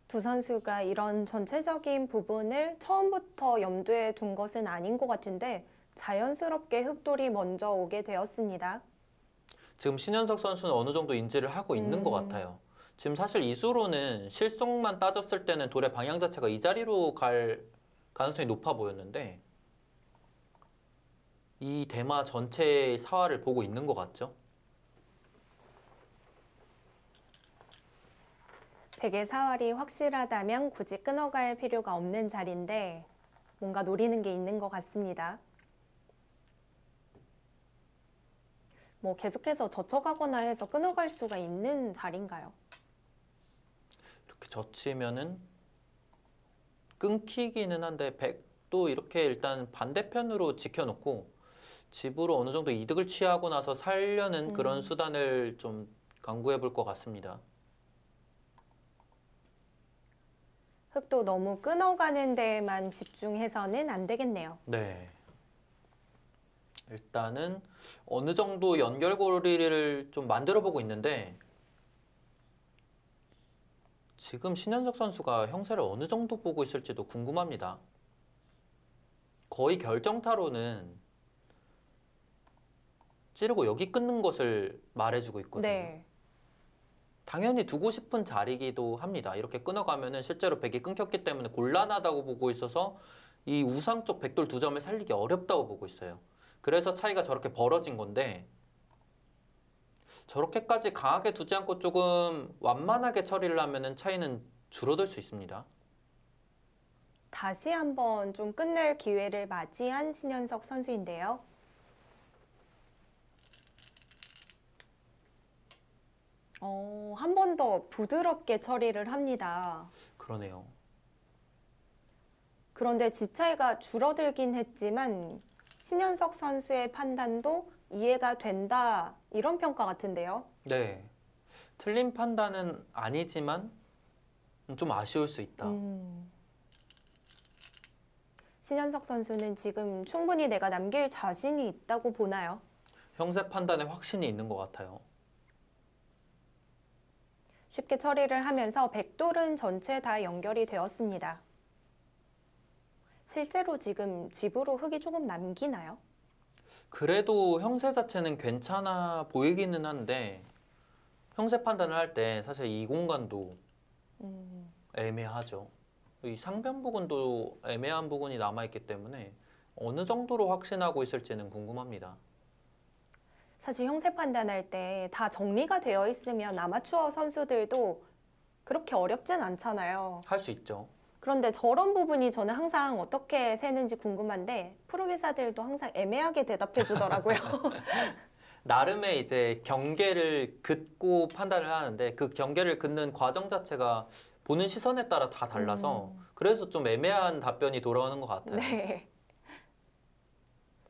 두 선수가 이런 전체적인 부분을 처음부터 염두에 둔 것은 아닌 것 같은데 자연스럽게 흑돌이 먼저 오게 되었습니다. 지금 신현석 선수는 어느 정도 인지를 하고 있는 것 같아요. 지금 사실 이수로는 실속만 따졌을 때는 돌의 방향 자체가 이 자리로 갈 가능성이 높아 보였는데 이 대마 전체의 사활을 보고 있는 것 같죠? 백의 사활이 확실하다면 굳이 끊어갈 필요가 없는 자리인데 뭔가 노리는 게 있는 것 같습니다. 뭐 계속해서 젖혀가거나 해서 끊어갈 수가 있는 자리인가요? 이렇게 젖히면은 끊기기는 한데 백도 이렇게 일단 반대편으로 지켜놓고 집으로 어느 정도 이득을 취하고 나서 살려는 그런 수단을 좀 강구해 볼 것 같습니다. 흑도 너무 끊어가는 데에만 집중해서는 안 되겠네요. 네. 일단은 어느 정도 연결고리를 좀 만들어 보고 있는데 지금 신현석 선수가 형세를 어느 정도 보고 있을지도 궁금합니다. 거의 결정타로는 찌르고 여기 끊는 것을 말해주고 있거든요. 네. 당연히 두고 싶은 자리이기도 합니다. 이렇게 끊어가면은 실제로 백이 끊겼기 때문에 곤란하다고 보고 있어서 이 우상 쪽 백돌 두 점을 살리기 어렵다고 보고 있어요. 그래서 차이가 저렇게 벌어진 건데 저렇게까지 강하게 두지 않고 조금 완만하게 처리를 하면은 차이는 줄어들 수 있습니다. 다시 한번 좀 끝낼 기회를 맞이한 신현석 선수인데요. 한 번 더 부드럽게 처리를 합니다. 그러네요. 그런데 지 차이가 줄어들긴 했지만 신현석 선수의 판단도 이해가 된다 이런 평가 같은데요. 네. 틀린 판단은 아니지만 좀 아쉬울 수 있다. 신현석 선수는 지금 충분히 내가 남길 자신이 있다고 보나요? 형세 판단에 확신이 있는 것 같아요. 쉽게 처리를 하면서 백돌은 전체 다 연결이 되었습니다. 실제로 지금 집으로 흙이 조금 남기나요? 그래도 형세 자체는 괜찮아 보이기는 한데 형세 판단을 할 때 사실 이 공간도 애매하죠. 이 상변 부근도 애매한 부분이 남아있기 때문에 어느 정도로 확신하고 있을지는 궁금합니다. 사실 형세 판단할 때 다 정리가 되어 있으면 아마추어 선수들도 그렇게 어렵진 않잖아요. 할 수 있죠. 그런데 저런 부분이 저는 항상 어떻게 세는지 궁금한데 프로 기사들도 항상 애매하게 대답해 주더라고요. 나름의 이제 경계를 긋고 판단을 하는데 그 경계를 긋는 과정 자체가 보는 시선에 따라 다 달라서 그래서 좀 애매한 답변이 돌아오는 것 같아요. 네.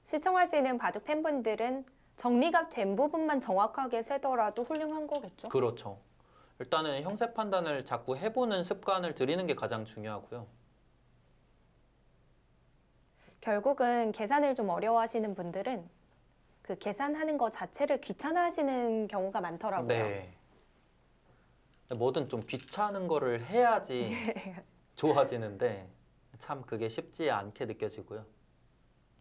시청하시는 바둑 팬분들은 정리가 된 부분만 정확하게 세더라도 훌륭한 거겠죠? 그렇죠. 일단은 형세 판단을 자꾸 해보는 습관을 들이는 게 가장 중요하고요. 결국은 계산을 좀 어려워하시는 분들은 그 계산하는 거 자체를 귀찮아하시는 경우가 많더라고요. 네. 뭐든 좀 귀찮은 거를 해야지 좋아지는데 참 그게 쉽지 않게 느껴지고요.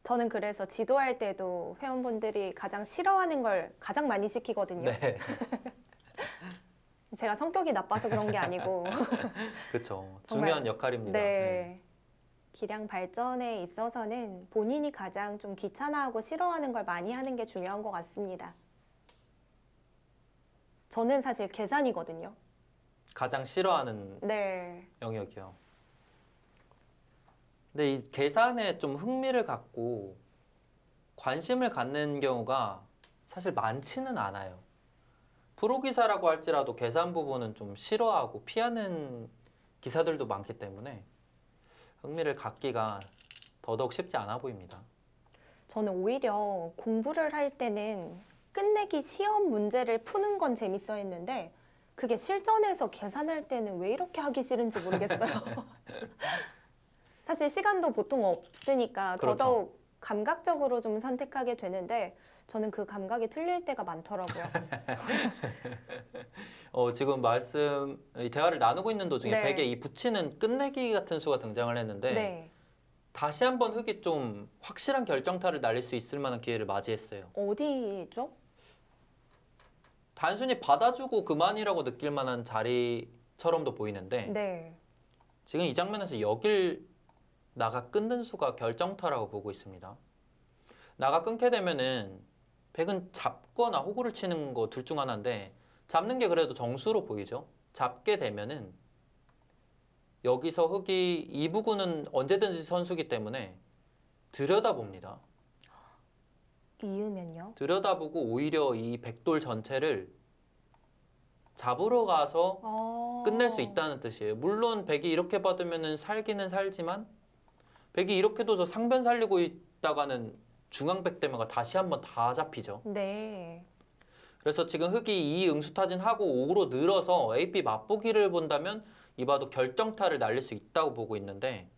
저는 그래서 지도할 때도 회원분들이 가장 싫어하는 걸 가장 많이 시키거든요. 네, 제가 성격이 나빠서 그런 게 아니고 그렇죠. 정말, 중요한 역할입니다. 네. 기량 발전에 있어서는 본인이 가장 좀 귀찮아하고 싫어하는 걸 많이 하는 게 중요한 것 같습니다. 저는 사실 계산이거든요. 가장 싫어하는 네. 영역이요. 근데 이 계산에 좀 흥미를 갖고 관심을 갖는 경우가 사실 많지는 않아요. 프로 기사라고 할지라도 계산 부분은 좀 싫어하고 피하는 기사들도 많기 때문에 흥미를 갖기가 더더욱 쉽지 않아 보입니다. 저는 오히려 공부를 할 때는 끝내기 시험 문제를 푸는 건 재밌어 했는데 그게 실전에서 계산할 때는 왜 이렇게 하기 싫은지 모르겠어요. 사실 시간도 보통 없으니까 그렇죠. 더더욱 감각적으로 좀 선택하게 되는데 저는 그 감각이 틀릴 때가 많더라고요. 지금 이 대화를 나누고 있는 도중에 네. 백에 이 붙이는 끝내기 같은 수가 등장을 했는데 네. 다시 한번 흙이 좀 확실한 결정타를 날릴 수 있을 만한 기회를 맞이했어요. 어디죠? 단순히 받아주고 그만이라고 느낄 만한 자리처럼도 보이는데 네. 지금 이 장면에서 여길 나가 끊는 수가 결정타라고 보고 있습니다. 나가 끊게 되면은 백은 잡거나 호구를 치는 거 둘 중 하나인데 잡는 게 그래도 정수로 보이죠. 잡게 되면은 여기서 흙이 이 부분은 언제든지 선수기 때문에 들여다봅니다. 이으면요? 들여다보고 오히려 이 백돌 전체를 잡으러 가서 끝낼 수 있다는 뜻이에요. 물론 백이 이렇게 받으면은 살기는 살지만 백이 이렇게 둬서 상변 살리고 있다가는 중앙백 대마가 다시 한번 다 잡히죠. 네. 그래서 지금 흙이 이 응수타진하고 5로 늘어서 AP 맛보기를 본다면 이 바둑 결정타를 날릴 수 있다고 보고 있는데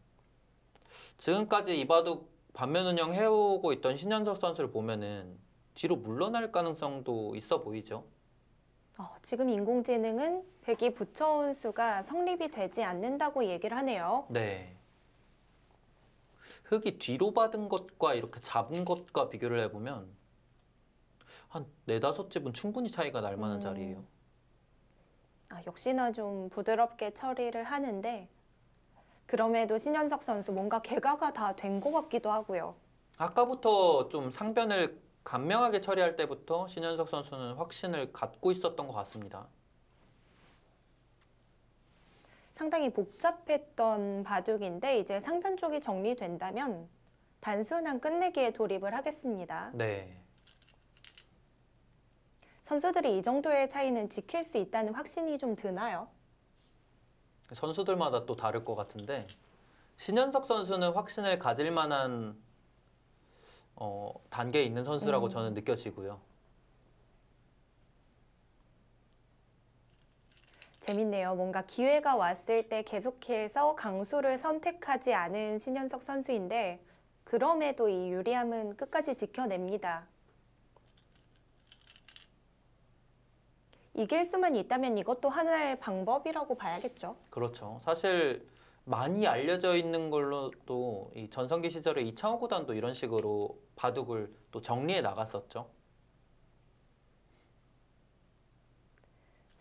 지금까지 이 바둑 반면 운영 해오고 있던 신현석 선수를 보면은 뒤로 물러날 가능성도 있어 보이죠. 지금 인공지능은 백이 붙여온 수가 성립이 되지 않는다고 얘기를 하네요. 네. 흙이 뒤로 받은 것과 이렇게 잡은 것과 비교를 해보면 한 4-5집은 충분히 차이가 날 만한 자리예요. 역시나 좀 부드럽게 처리를 하는데 그럼에도 신현석 선수 뭔가 개가가 다 된 것 같기도 하고요. 아까부터 좀 상변을 간명하게 처리할 때부터 신현석 선수는 확신을 갖고 있었던 것 같습니다. 상당히 복잡했던 바둑인데 이제 상변 쪽이 정리된다면 단순한 끝내기에 돌입을 하겠습니다. 네. 선수들이 이 정도의 차이는 지킬 수 있다는 확신이 좀 드나요? 선수들마다 또 다를 것 같은데 신현석 선수는 확신을 가질 만한 단계에 있는 선수라고 저는 느껴지고요. 재밌네요. 뭔가 기회가 왔을 때 계속해서 강수를 선택하지 않은 신현석 선수인데 그럼에도 이 유리함은 끝까지 지켜냅니다. 이길 수만 있다면 이것도 하나의 방법이라고 봐야겠죠. 그렇죠. 사실 많이 알려져 있는 걸로도 이 전성기 시절에 이창호 구단도 이런 식으로 바둑을 또 정리해 나갔었죠.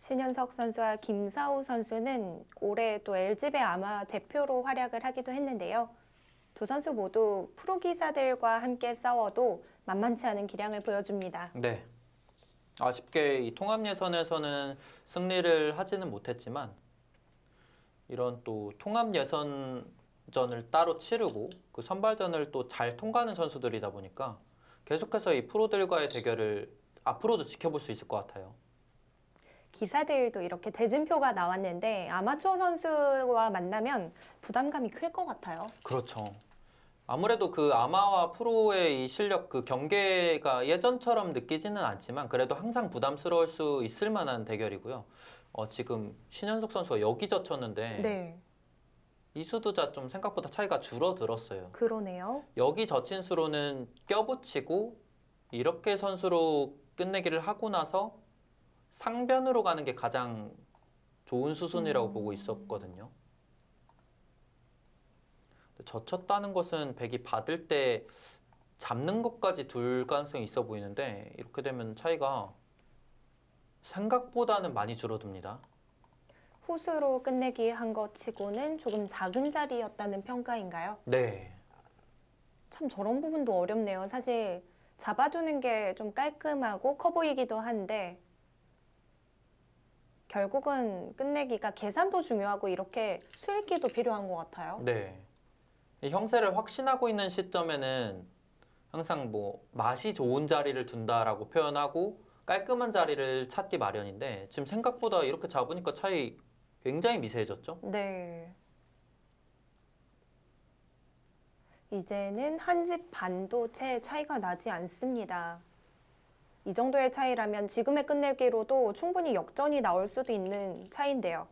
신현석 선수와 김사우 선수는 올해 또 LG배 아마 대표로 활약을 하기도 했는데요. 두 선수 모두 프로 기사들과 함께 싸워도 만만치 않은 기량을 보여줍니다. 네. 아쉽게 이 통합 예선에서는 승리를 하지는 못했지만 이런 또 통합 예선전을 따로 치르고 그 선발전을 또 잘 통과하는 선수들이다 보니까 계속해서 이 프로들과의 대결을 앞으로도 지켜볼 수 있을 것 같아요. 기사들도 이렇게 대진표가 나왔는데 아마추어 선수와 만나면 부담감이 클 것 같아요. 그렇죠. 아무래도 그 아마와 프로의 이 실력 그 경계가 예전처럼 느끼지는 않지만 그래도 항상 부담스러울 수 있을 만한 대결이고요. 지금 신현석 선수가 여기 졌쳤는데 네, 이수두자 좀 생각보다 차이가 줄어들었어요. 그러네요. 여기 젖힌 수로는 껴붙이고 이렇게 선수로 끝내기를 하고 나서 상변으로 가는 게 가장 좋은 수순이라고 보고 있었거든요. 젖혔다는 것은 백이 받을 때 잡는 것까지 둘 가능성이 있어 보이는데 이렇게 되면 차이가 생각보다는 많이 줄어듭니다. 후수로 끝내기 한 것 치고는 조금 작은 자리였다는 평가인가요? 네. 참 저런 부분도 어렵네요. 사실 잡아주는 게 좀 깔끔하고 커 보이기도 한데 결국은 끝내기가 계산도 중요하고 이렇게 수읽기도 필요한 것 같아요. 네. 이 형세를 확신하고 있는 시점에는 항상 뭐 맛이 좋은 자리를 둔다라고 표현하고 깔끔한 자리를 찾기 마련인데 지금 생각보다 이렇게 잡으니까 차이 굉장히 미세해졌죠? 네. 이제는 한 집 반도 채 차이가 나지 않습니다. 이 정도의 차이라면 지금의 끝내기로도 충분히 역전이 나올 수도 있는 차이인데요.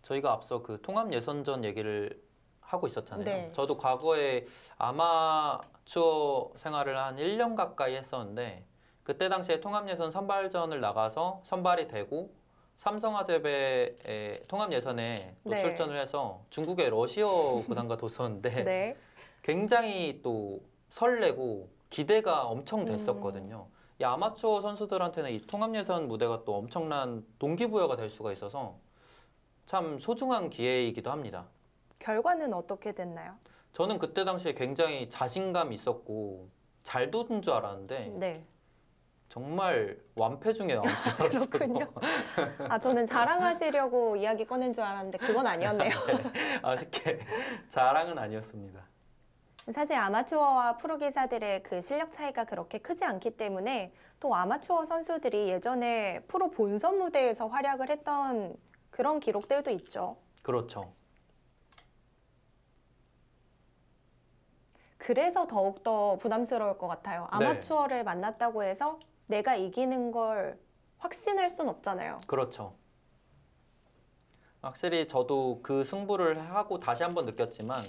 저희가 앞서 그 통합 예선전 얘기를 하고 있었잖아요. 네. 저도 과거에 아마추어 생활을 한 1년 가까이 했었는데 그때 당시에 통합 예선 선발전을 나가서 선발이 되고 삼성화재배의 통합 예선에 또 네. 출전을 해서 중국의 러시어 구단과 뒀었는데 네. 굉장히 또 설레고 기대가 엄청 됐었거든요. 이 아마추어 선수들한테는 이 통합 예선 무대가 또 엄청난 동기부여가 될 수가 있어서 참 소중한 기회이기도 합니다. 결과는 어떻게 됐나요? 저는 그때 당시에 굉장히 자신감 있었고 잘 돈 줄 알았는데 네. 정말 완패 중에 완패였어요. 그렇군요. 아, 저는 자랑하시려고 이야기 꺼낸 줄 알았는데 그건 아니었네요. 아쉽게 자랑은 아니었습니다. 사실 아마추어와 프로 기사들의 그 실력 차이가 그렇게 크지 않기 때문에 또 아마추어 선수들이 예전에 프로 본선 무대에서 활약을 했던 그런 기록들도 있죠. 그렇죠. 그래서 더욱더 부담스러울 것 같아요. 네. 아마추어를 만났다고 해서 내가 이기는 걸 확신할 순 없잖아요. 그렇죠. 확실히 저도 그 승부를 하고 다시 한번 느꼈지만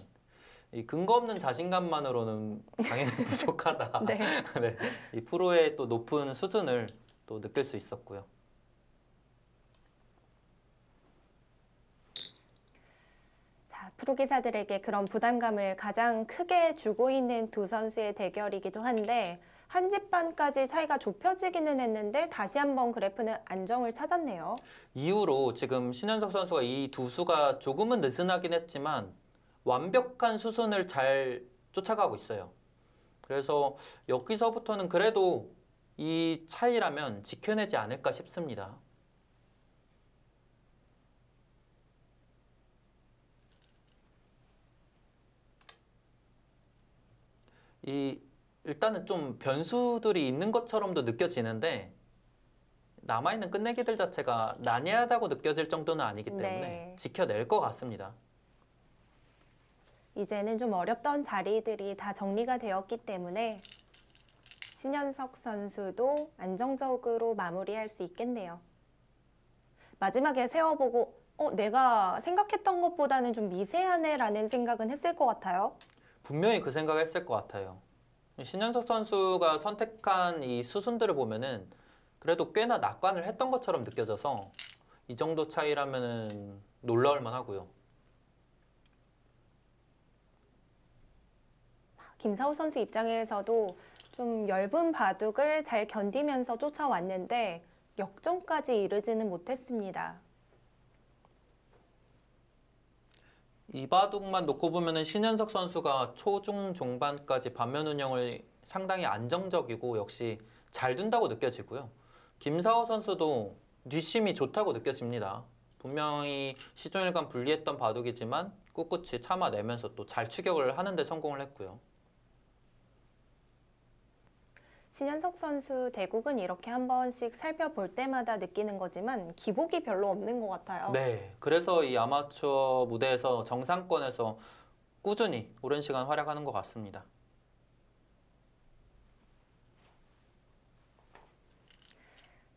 이 근거 없는 자신감만으로는 당연히 부족하다. 네. 네, 이 프로의 또 높은 수준을 또 느낄 수 있었고요. 자, 프로 기사들에게 그런 부담감을 가장 크게 주고 있는 두 선수의 대결이기도 한데 한 집 반까지 차이가 좁혀지기는 했는데 다시 한번 그래프는 안정을 찾았네요. 이후로 지금 신현석 선수가 이 두 수가 조금은 느슨하긴 했지만 완벽한 수순을 잘 쫓아가고 있어요. 그래서 여기서부터는 그래도 이 차이라면 지켜내지 않을까 싶습니다. 일단은 좀 변수들이 있는 것처럼도 느껴지는데 남아있는 끝내기들 자체가 난해하다고 느껴질 정도는 아니기 때문에 네. 지켜낼 것 같습니다. 이제는 좀 어렵던 자리들이 다 정리가 되었기 때문에 신현석 선수도 안정적으로 마무리할 수 있겠네요. 마지막에 세워보고 내가 생각했던 것보다는 좀 미세하네라는 생각은 했을 것 같아요. 분명히 그 생각을 했을 것 같아요. 신현석 선수가 선택한 이 수순들을 보면은 그래도 꽤나 낙관을 했던 것처럼 느껴져서 이 정도 차이라면은 놀라울 만하고요. 김사우 선수 입장에서도 좀 엷은 바둑을 잘 견디면서 쫓아왔는데 역전까지 이르지는 못했습니다. 이 바둑만 놓고 보면은 신현석 선수가 초중 종반까지 반면 운영을 상당히 안정적이고 역시 잘 둔다고 느껴지고요. 김사호 선수도 뒷심이 좋다고 느껴집니다. 분명히 시종일관 불리했던 바둑이지만 꿋꿋이 참아내면서 또 잘 추격을 하는 데 성공을 했고요. 신현석 선수 대국은 이렇게 한 번씩 살펴볼 때마다 느끼는 거지만 기복이 별로 없는 것 같아요. 네, 그래서 이 아마추어 무대에서 정상권에서 꾸준히 오랜 시간 활약하는 것 같습니다.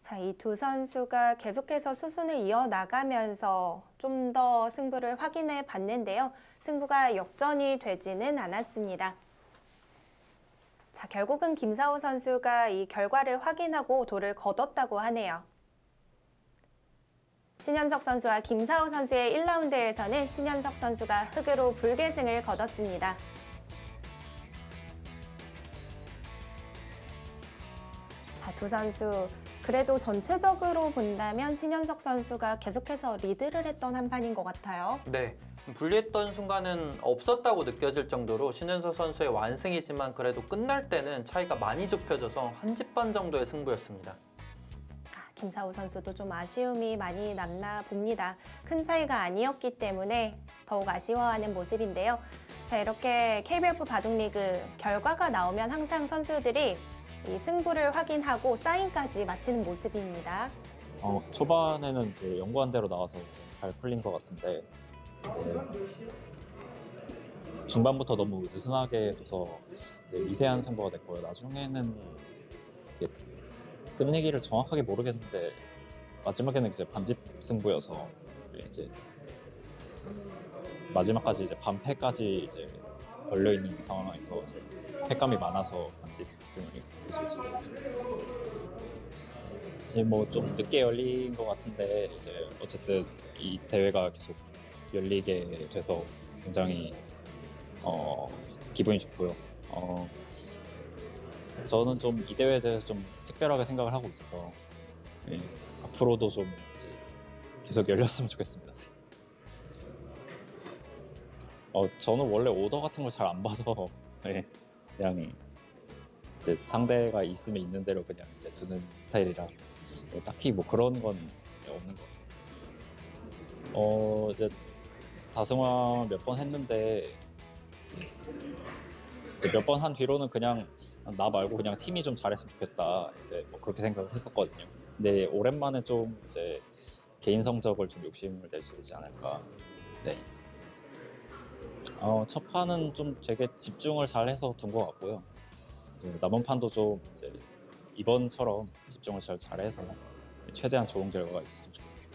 자, 이 두 선수가 계속해서 수순을 이어나가면서 좀 더 승부를 확인해 봤는데요. 승부가 역전이 되지는 않았습니다. 자, 결국은 김사호 선수가 이 결과를 확인하고 돌을 걷었다고 하네요. 신현석 선수와 김사호 선수의 1라운드에서는 신현석 선수가 흑으로 불계승을 거뒀습니다. 자, 두 선수 그래도 전체적으로 본다면 신현석 선수가 계속해서 리드를 했던 한 판인 것 같아요. 네, 불리했던 순간은 없었다고 느껴질 정도로 신현석 선수의 완승이지만 그래도 끝날 때는 차이가 많이 좁혀져서 한 집 반 정도의 승부였습니다. 김사호 선수도 좀 아쉬움이 많이 남나 봅니다. 큰 차이가 아니었기 때문에 더욱 아쉬워하는 모습인데요. 자, 이렇게 KBF 바둑리그 결과가 나오면 항상 선수들이 이 승부를 확인하고 사인까지 마치는 모습입니다. 초반에는 이제 연구한 대로 나와서 잘 풀린 것 같은데 이제 중반부터 너무 느슨하게 둬서 이제 미세한 승부가 됐고요. 나중에는 이게 끝내기를 정확하게 모르겠는데 마지막에는 이제 반집 승부여서 이제 마지막까지 이제 반패까지 이제 걸려 있는 상황에서 이제 패감이 많아서 반집 승을 이길 수 있어요. 이제 뭐 좀 늦게 열린 것 같은데 이제 어쨌든 이 대회가 계속 열리게 돼서 굉장히 기분이 좋고요. 저는 좀 이 대회에 대해서 좀 특별하게 생각을 하고 있어서 앞으로도 좀 이제 계속 열렸으면 좋겠습니다. 저는 원래 오더 같은 걸 잘 안 봐서 그냥 이제 상대가 있으면 있는 대로 그냥 이제 두는 스타일이라 딱히 뭐 그런 건 없는 것 같습니다. 이제 다승화 몇 번 했는데 이제 몇 번 한 뒤로는 그냥 나 말고 그냥 팀이 좀 잘했으면 좋겠다 이제 뭐 그렇게 생각을 했었거든요. 근데 오랜만에 좀 이제 개인 성적을 좀 욕심을 낼 수 있지 않을까. 네. 첫 판은 좀 되게 집중을 잘해서 둔 것 같고요. 이제 남은 판도 좀 이제 이번처럼 집중을 잘해서 최대한 좋은 결과가 있었으면 좋겠습니다.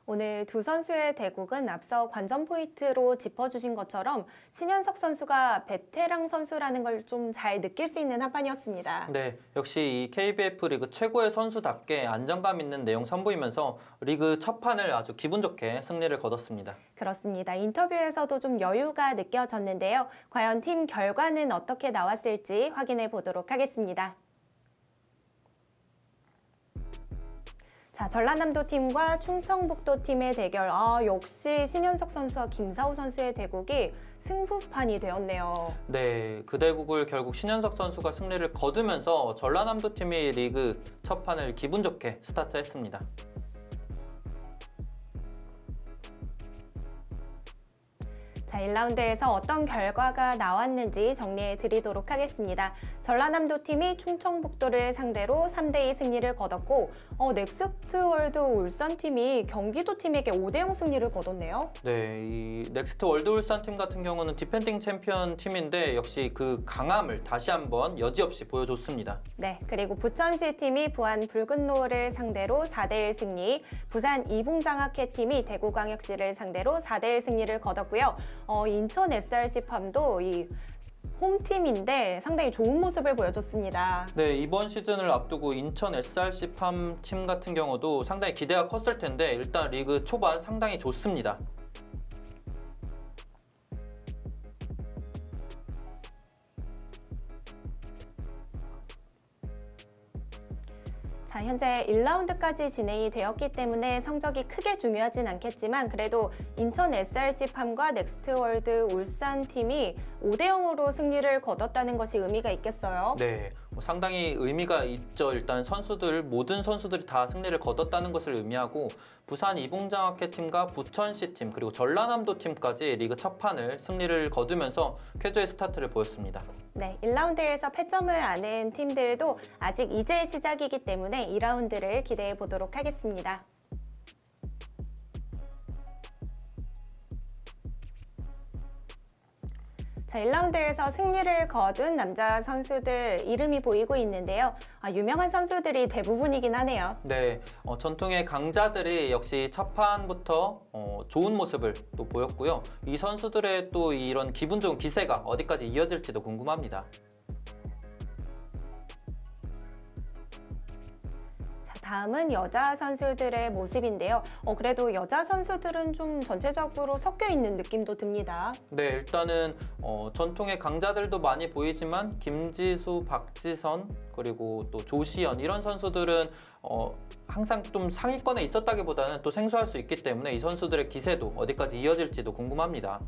오늘 두 선수의 대국은 앞서 관전 포인트로 짚어주신 것처럼 신현석 선수가 베테랑 선수라는 걸 좀 잘 느낄 수 있는 한 판이었습니다. 네, 역시 이 KBF 리그 최고의 선수답게 안정감 있는 내용 선보이면서 리그 첫 판을 아주 기분 좋게 승리를 거뒀습니다. 그렇습니다. 인터뷰에서도 좀 여유가 느껴졌는데요. 과연 팀 결과는 어떻게 나왔을지 확인해 보도록 하겠습니다. 자, 전라남도 팀과 충청북도 팀의 대결. 역시 신현석 선수와 김사호 선수의 대국이 승부판이 되었네요. 네, 그 대국을 결국 신현석 선수가 승리를 거두면서 전라남도 팀이 리그 첫 판을 기분 좋게 스타트했습니다. 자, 1라운드에서 어떤 결과가 나왔는지 정리해 드리도록 하겠습니다. 전라남도 팀이 충청북도를 상대로 3대2 승리를 거뒀고 넥스트월드 울산 팀이 경기도 팀에게 5대0 승리를 거뒀네요. 네, 이 넥스트 월드 울산 팀 같은 경우는 디펜딩 챔피언 팀인데 역시 그 강함을 다시 한번 여지없이 보여줬습니다. 네, 그리고 부천시 팀이 부안 붉은 노을을 상대로 4대1 승리, 부산 이붕장학회 팀이 대구광역시를 상대로 4대1 승리를 거뒀고요. 인천 SRC팜도 이 홈팀인데 상당히 좋은 모습을 보여줬습니다. 네, 이번 시즌을 앞두고 인천 SRC팜 팀 같은 경우도 상당히 기대가 컸을 텐데 일단 리그 초반 상당히 좋습니다. 현재 1라운드까지 진행이 되었기 때문에 성적이 크게 중요하진 않겠지만 그래도 인천 SRC팜과 넥스트월드 울산팀이 5대0으로 승리를 거뒀다는 것이 의미가 있겠어요. 네, 상당히 의미가 있죠. 일단 모든 선수들이 다 승리를 거뒀다는 것을 의미하고 부산 이붕장학회팀과 부천시팀 그리고 전라남도 팀까지 리그 첫 판을 승리를 거두면서 쾌조의 스타트를 보였습니다. 네, 1라운드에서 패점을 안은 팀들도 아직 이제 시작이기 때문에 2라운드를 기대해 보도록 하겠습니다. 자, 1라운드에서 승리를 거둔 남자 선수들 이름이 보이고 있는데요. 유명한 선수들이 대부분이긴 하네요. 네, 전통의 강자들이 역시 첫 판부터 좋은 모습을 또 보였고요. 이 선수들의 또 이런 기분 좋은 기세가 어디까지 이어질지도 궁금합니다. 다음은 여자 선수들의 모습인데요. 그래도 여자 선수들은 좀 전체적으로 섞여 있는 느낌도 듭니다. 네, 일단은 전통의 강자들도 많이 보이지만 김지수, 박지선, 그리고 또 조시연 이런 선수들은 항상 좀 상위권에 있었다기보다는 또 생소할 수 있기 때문에 이 선수들의 기세도 어디까지 이어질지도 궁금합니다.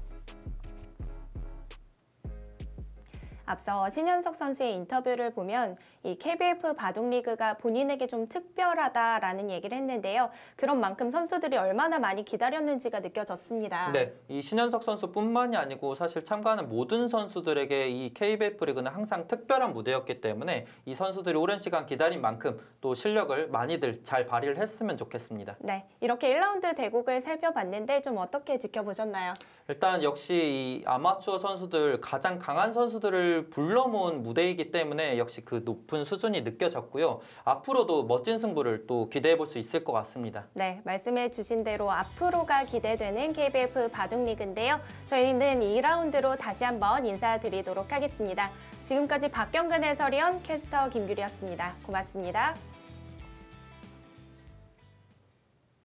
앞서 신현석 선수의 인터뷰를 보면 이 KBF 바둑리그가 본인에게 좀 특별하다라는 얘기를 했는데요. 그런 만큼 선수들이 얼마나 많이 기다렸는지가 느껴졌습니다. 네, 이 신현석 선수뿐만이 아니고 사실 참가하는 모든 선수들에게 이 KBF 리그는 항상 특별한 무대였기 때문에 이 선수들이 오랜 시간 기다린 만큼 또 실력을 많이들 잘 발휘를 했으면 좋겠습니다. 네, 이렇게 1라운드 대국을 살펴봤는데 좀 어떻게 지켜보셨나요? 일단 역시 이 아마추어 선수들 가장 강한 선수들을 불러 모은 무대이기 때문에 역시 그 높은 수준이 느껴졌고요. 앞으로도 멋진 승부를 또 기대해 볼 수 있을 것 같습니다. 네, 말씀해 주신 대로 앞으로가 기대되는 KBF 바둑리그인데요. 저희는 2라운드로 다시 한번 인사드리도록 하겠습니다. 지금까지 박경근 해설위원, 캐스터 김규리였습니다. 고맙습니다.